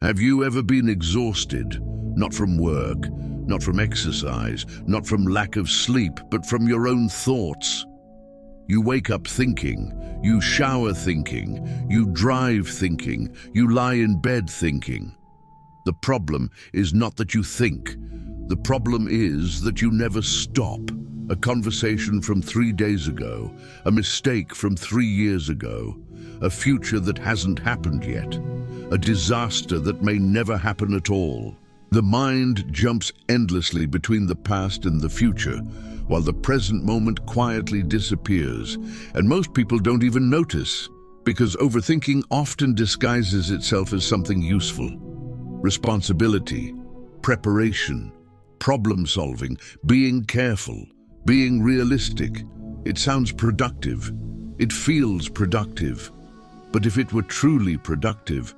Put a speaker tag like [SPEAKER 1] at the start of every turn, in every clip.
[SPEAKER 1] Have you ever been exhausted? Not from work, not from exercise, not from lack of sleep, but from your own thoughts. You wake up thinking, you shower thinking, you drive thinking, you lie in bed thinking. The problem is not that you think. The problem is that you never stop. A conversation from 3 days ago, a mistake from 3 years ago, a future that hasn't happened yet, a disaster that may never happen at all. The mind jumps endlessly between the past and the future, while the present moment quietly disappears, and most people don't even notice, because overthinking often disguises itself as something useful. Responsibility, preparation, problem solving, being careful, being realistic. It sounds productive. It feels productive. But if it were truly productive,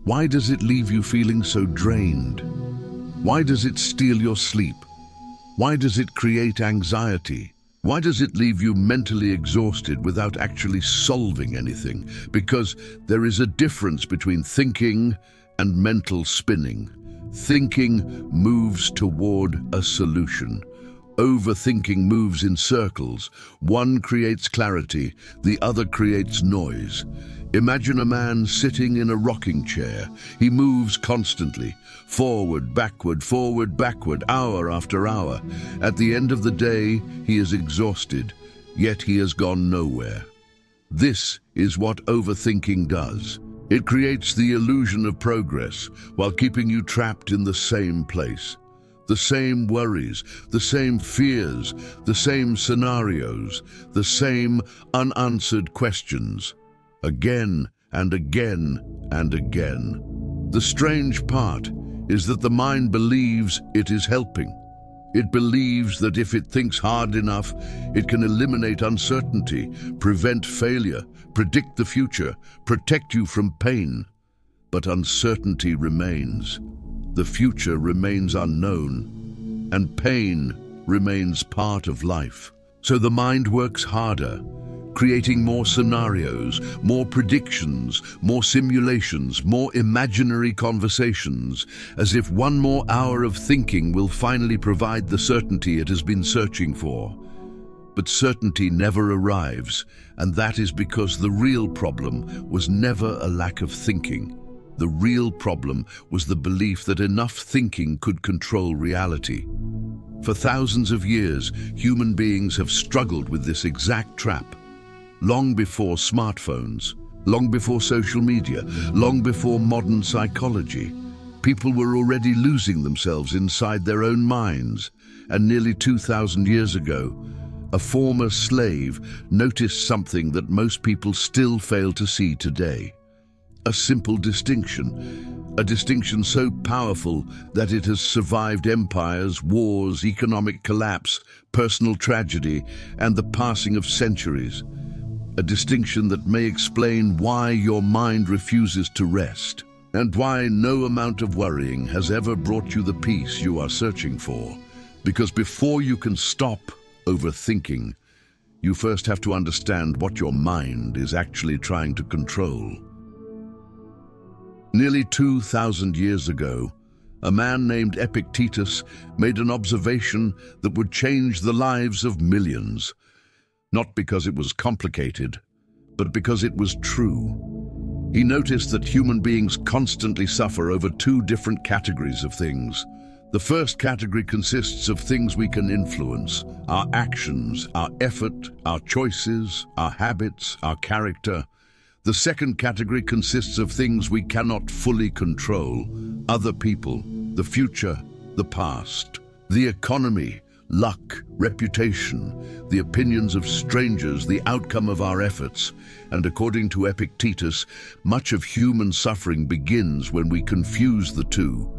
[SPEAKER 1] why does it leave you feeling so drained? Why does it steal your sleep? Why does it create anxiety? Why does it leave you mentally exhausted without actually solving anything? Because there is a difference between thinking and mental spinning. Thinking moves toward a solution. Overthinking moves in circles. One creates clarity, the other creates noise. Imagine a man sitting in a rocking chair. He moves constantly, forward, backward, hour after hour. At the end of the day, he is exhausted, yet he has gone nowhere. This is what overthinking does. It creates the illusion of progress while keeping you trapped in the same place. The same worries, the same fears, the same scenarios, the same unanswered questions. Again and again and again. The strange part is that the mind believes it is helping. It believes that if it thinks hard enough, it can eliminate uncertainty, prevent failure, predict the future, protect you from pain. But uncertainty remains. The future remains unknown, and pain remains part of life. So the mind works harder, creating more scenarios, more predictions, more simulations, more imaginary conversations, as if one more hour of thinking will finally provide the certainty it has been searching for. But certainty never arrives, and that is because the real problem was never a lack of thinking. The real problem was the belief that enough thinking could control reality. For thousands of years, human beings have struggled with this exact trap. Long before smartphones, long before social media, long before modern psychology, people were already losing themselves inside their own minds. And nearly 2,000 years ago, a former slave noticed something that most people still fail to see today. A simple distinction, a distinction so powerful that it has survived empires, wars, economic collapse, personal tragedy, and the passing of centuries. A distinction that may explain why your mind refuses to rest, and why no amount of worrying has ever brought you the peace you are searching for. Because before you can stop overthinking, you first have to understand what your mind is actually trying to control. Nearly 2,000 years ago, a man named Epictetus made an observation that would change the lives of millions. Not because it was complicated, but because it was true. He noticed that human beings constantly suffer over two different categories of things. The first category consists of things we can influence: our actions, our effort, our choices, our habits, our character. The second category consists of things we cannot fully control: other people, the future, the past, the economy, luck, reputation, the opinions of strangers, the outcome of our efforts. And according to Epictetus, much of human suffering begins when we confuse the two.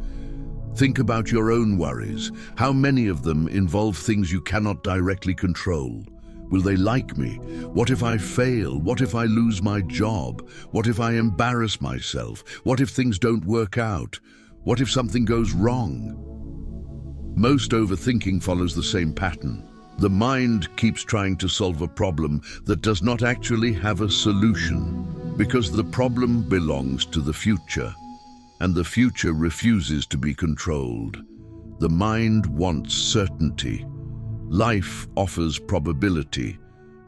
[SPEAKER 1] Think about your own worries. How many of them involve things you cannot directly control? Will they like me? What if I fail? What if I lose my job? What if I embarrass myself? What if things don't work out? What if something goes wrong? Most overthinking follows the same pattern. The mind keeps trying to solve a problem that does not actually have a solution, because the problem belongs to the future. and the future refuses to be controlled. The mind wants certainty. Life offers probability.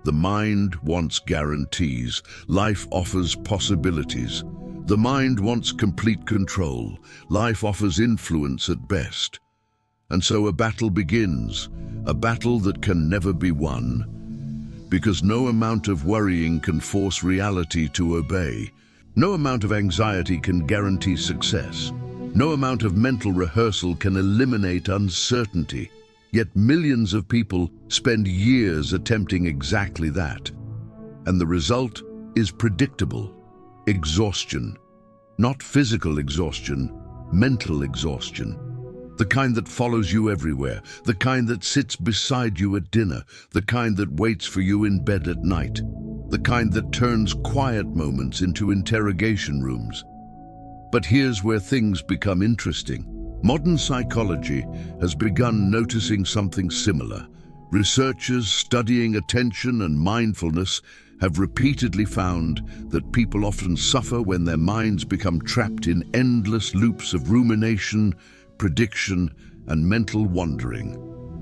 [SPEAKER 1] The mind wants guarantees. Life offers possibilities. The mind wants complete control. Life offers influence at best. And so a battle begins, a battle that can never be won, because no amount of worrying can force reality to obey. No amount of anxiety can guarantee success. No amount of mental rehearsal can eliminate uncertainty. Yet millions of people spend years attempting exactly that. And the result is predictable: exhaustion. Not physical exhaustion, mental exhaustion. The kind that follows you everywhere, the kind that sits beside you at dinner, the kind that waits for you in bed at night, the kind that turns quiet moments into interrogation rooms. But here's where things become interesting. Modern psychology has begun noticing something similar. Researchers studying attention and mindfulness have repeatedly found that people often suffer when their minds become trapped in endless loops of rumination, prediction, and mental wandering.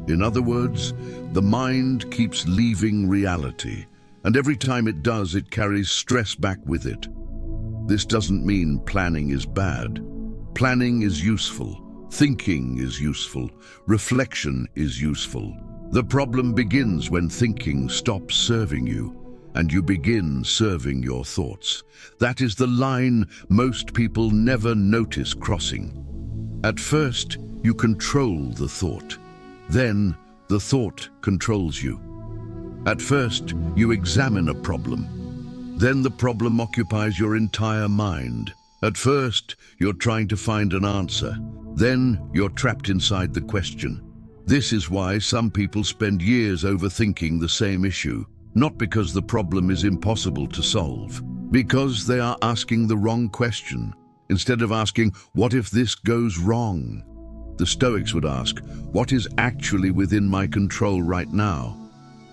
[SPEAKER 1] In other words, the mind keeps leaving reality, and every time it does, it carries stress back with it. This doesn't mean planning is bad. Planning is useful. Thinking is useful. Reflection is useful. The problem begins when thinking stops serving you, and you begin serving your thoughts. That is the line most people never notice crossing. At first, you control the thought. Then, the thought controls you. At first, you examine a problem. Then the problem occupies your entire mind. At first, you're trying to find an answer. Then, you're trapped inside the question. This is why some people spend years overthinking the same issue. Not because the problem is impossible to solve, because they are asking the wrong question. Instead of asking, what if this goes wrong? The Stoics would ask, what is actually within my control right now?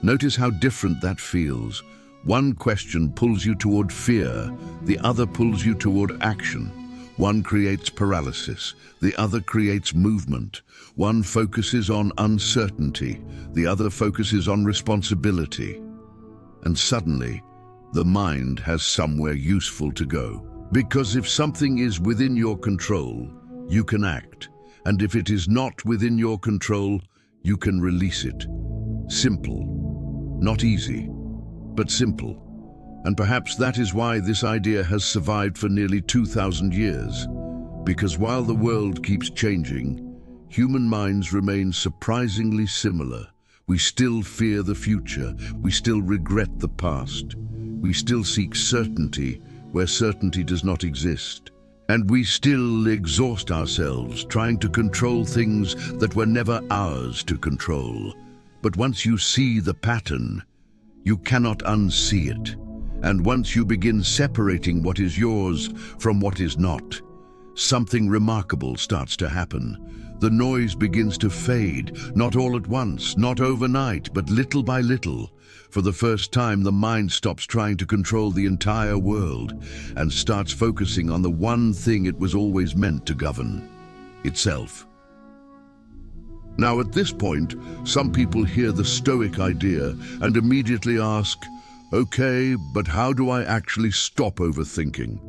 [SPEAKER 1] Notice how different that feels. One question pulls you toward fear, the other pulls you toward action. One creates paralysis, the other creates movement. One focuses on uncertainty, the other focuses on responsibility. And suddenly, the mind has somewhere useful to go. Because if something is within your control, you can act. And if it is not within your control, you can release it. Simple. Not easy, but simple. And perhaps that is why this idea has survived for nearly 2,000 years. Because while the world keeps changing, human minds remain surprisingly similar. We still fear the future. We still regret the past. We still seek certainty where certainty does not exist. And we still exhaust ourselves trying to control things that were never ours to control. But once you see the pattern, you cannot unsee it. And once you begin separating what is yours from what is not, something remarkable starts to happen. The noise begins to fade, not all at once, not overnight, but little by little. For the first time, the mind stops trying to control the entire world and starts focusing on the one thing it was always meant to govern: itself. Now, at this point, some people hear the Stoic idea and immediately ask, okay, but how do I actually stop overthinking?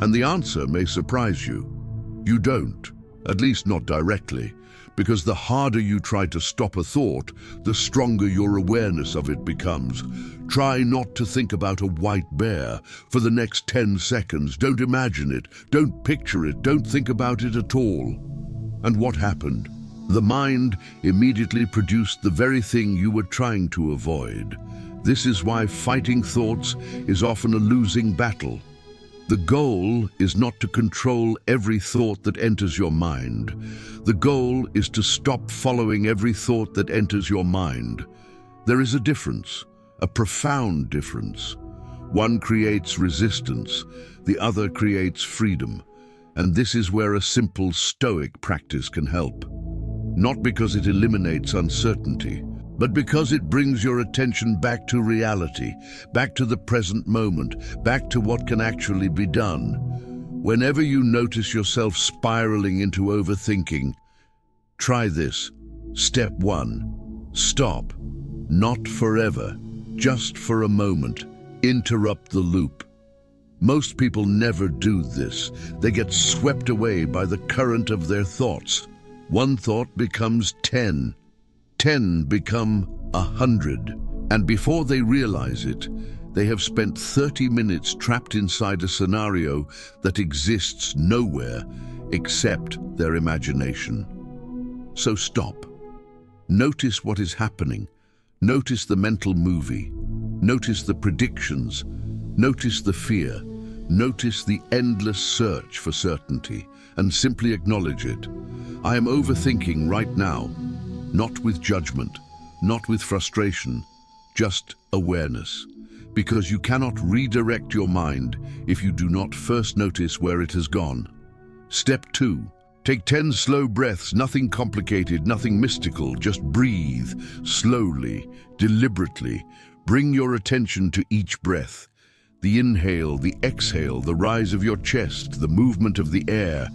[SPEAKER 1] And the answer may surprise you. You don't, at least not directly, because the harder you try to stop a thought, the stronger your awareness of it becomes. Try not to think about a white bear for the next 10 seconds. Don't imagine it, don't picture it, don't think about it at all. And what happened? The mind immediately produced the very thing you were trying to avoid. This is why fighting thoughts is often a losing battle. The goal is not to control every thought that enters your mind. The goal is to stop following every thought that enters your mind. There is a difference, a profound difference. One creates resistance, the other creates freedom. And this is where a simple Stoic practice can help. Not because it eliminates uncertainty, but because it brings your attention back to reality, back to the present moment, back to what can actually be done. Whenever you notice yourself spiraling into overthinking, try this. Step 1. Stop. Not forever, just for a moment. Interrupt the loop. Most people never do this. They get swept away by the current of their thoughts. One thought becomes 10. 10 become 100. And before they realize it, they have spent 30 minutes trapped inside a scenario that exists nowhere except their imagination. So stop. Notice what is happening. Notice the mental movie. Notice the predictions. Notice the fear. Notice the endless search for certainty, and simply acknowledge it. I am overthinking right now, not with judgment, not with frustration, just awareness. Because you cannot redirect your mind if you do not first notice where it has gone. Step 2. Take 10 slow breaths, nothing complicated, nothing mystical, just breathe, slowly, deliberately. Bring your attention to each breath. The inhale, the exhale, the rise of your chest, the movement of the air.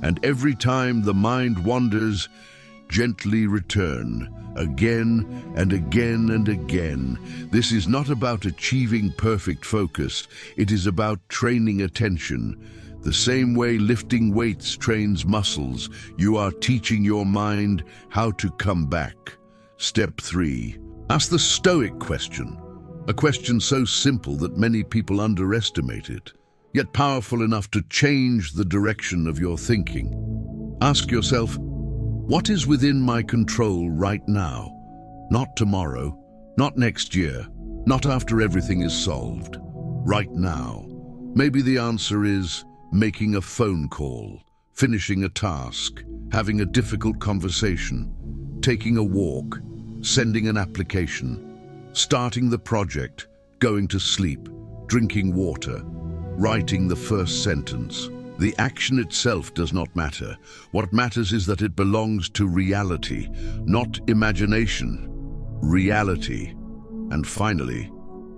[SPEAKER 1] And every time the mind wanders, gently return, again and again and again. This is not about achieving perfect focus. It is about training attention. The same way lifting weights trains muscles, you are teaching your mind how to come back. Step 3. Ask the Stoic question. A question so simple that many people underestimate it, yet powerful enough to change the direction of your thinking. Ask yourself, what is within my control right now? Not tomorrow, not next year, not after everything is solved. Right now. Maybe the answer is making a phone call, finishing a task, having a difficult conversation, taking a walk, sending an application, starting the project, going to sleep, drinking water, writing the first sentence. The action itself does not matter. What matters is that it belongs to reality, not imagination. Reality. And finally,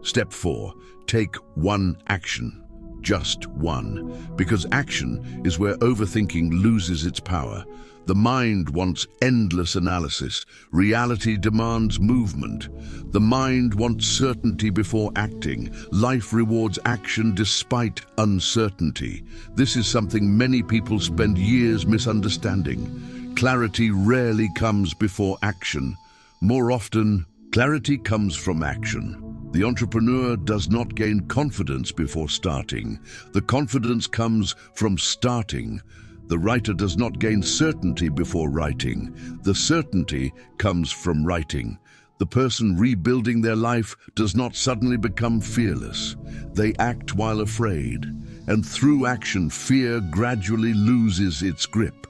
[SPEAKER 1] step 4, take one action. Just one. Because action is where overthinking loses its power. The mind wants endless analysis. Reality demands movement. The mind wants certainty before acting. Life rewards action despite uncertainty. This is something many people spend years misunderstanding. Clarity rarely comes before action. More often, clarity comes from action. The entrepreneur does not gain confidence before starting. The confidence comes from starting. The writer does not gain certainty before writing. The certainty comes from writing. The person rebuilding their life does not suddenly become fearless. They act while afraid, and through action, fear gradually loses its grip.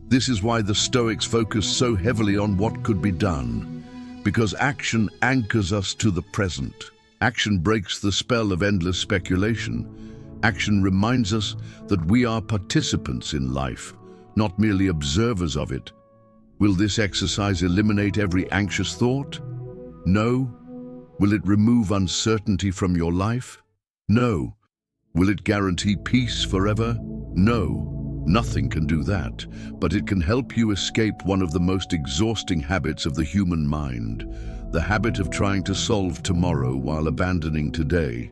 [SPEAKER 1] This is why the Stoics focus so heavily on what could be done, because action anchors us to the present. Action breaks the spell of endless speculation. Action reminds us that we are participants in life, not merely observers of it. Will this exercise eliminate every anxious thought? No. Will it remove uncertainty from your life? No. Will it guarantee peace forever? No. Nothing can do that, but it can help you escape one of the most exhausting habits of the human mind, the habit of trying to solve tomorrow while abandoning today.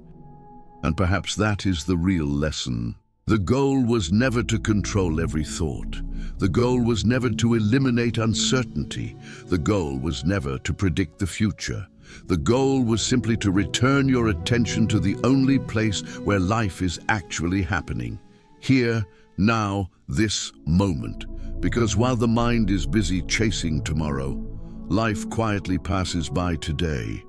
[SPEAKER 1] And perhaps that is the real lesson. The goal was never to control every thought. The goal was never to eliminate uncertainty. The goal was never to predict the future. The goal was simply to return your attention to the only place where life is actually happening. Here, now, this moment. Because while the mind is busy chasing tomorrow, life quietly passes by today.